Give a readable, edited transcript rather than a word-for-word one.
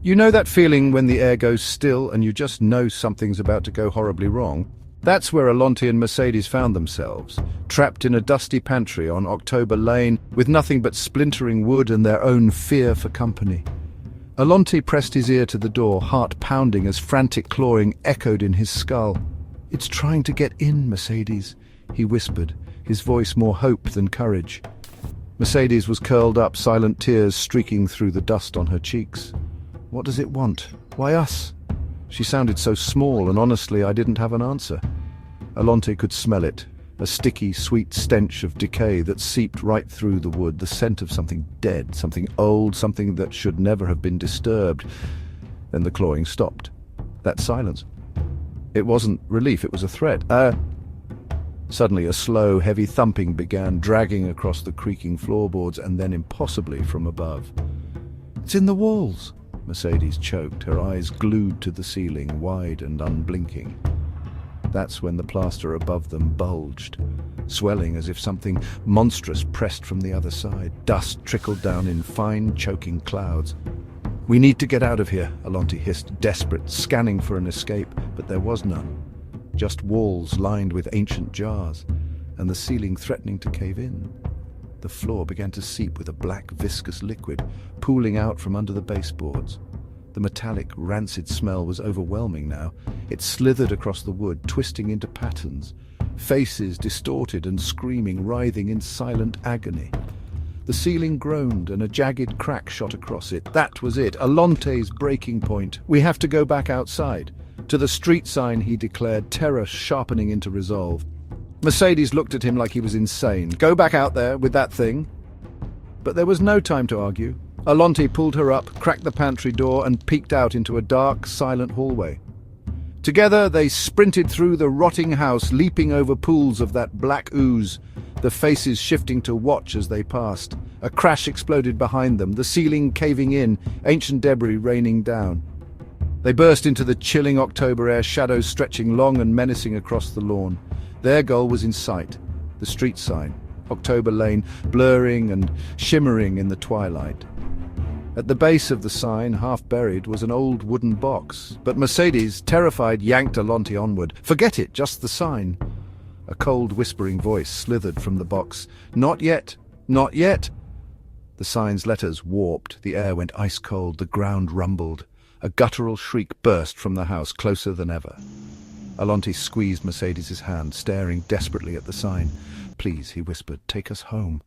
You know that feeling when the air goes still and you just know something's about to go horribly wrong? That's where Allonte and Mercedes found themselves, trapped in a dusty pantry on October Lane with nothing but splintering wood and their own fear for company. Allonte pressed his ear to the door, heart pounding as frantic clawing echoed in his skull. "It's trying to get in, Mercedes," he whispered, his voice more hope than courage. Mercedes was curled up, silent tears streaking through the dust on her cheeks. "What does it want? Why us?" She sounded so small, and honestly, I didn't have an answer. Allonte could smell it, a sticky, sweet stench of decay that seeped right through the wood, the scent of something dead, something old, something that should never have been disturbed. Then the clawing stopped. That silence. It wasn't relief, it was a threat. Suddenly a slow, heavy thumping began, dragging across the creaking floorboards and then impossibly from above. "It's in the walls," Mercedes choked, her eyes glued to the ceiling, wide and unblinking. That's when the plaster above them bulged, swelling as if something monstrous pressed from the other side. Dust trickled down in fine, choking clouds. "We need to get out of here," Allonte hissed, desperate, scanning for an escape, but there was none. Just walls lined with ancient jars, and the ceiling threatening to cave in. The floor began to seep with a black, viscous liquid, pooling out from under the baseboards. The metallic, rancid smell was overwhelming now. It slithered across the wood, twisting into patterns. Faces distorted and screaming, writhing in silent agony. The ceiling groaned, and a jagged crack shot across it. That was it, Allonte's breaking point. "We have to go back outside. To the street sign," he declared, terror sharpening into resolve. Mercedes looked at him like he was insane. "Go back out there with that thing." But there was no time to argue. Allonte pulled her up, cracked the pantry door, and peeked out into a dark, silent hallway. Together they sprinted through the rotting house, leaping over pools of that black ooze, the faces shifting to watch as they passed. A crash exploded behind them, the ceiling caving in, ancient debris raining down. They burst into the chilling October air, shadows stretching long and menacing across the lawn. Their goal was in sight, the street sign, October Lane, blurring and shimmering in the twilight. At the base of the sign, half buried, was an old wooden box, but Mercedes, terrified, yanked Allonte onward. "Forget it, just the sign." A cold, whispering voice slithered from the box. "Not yet, not yet." The sign's letters warped, the air went ice-cold, the ground rumbled. A guttural shriek burst from the house, closer than ever. Allonte squeezed Mercedes's hand, staring desperately at the sign. "Please," he whispered, "take us home."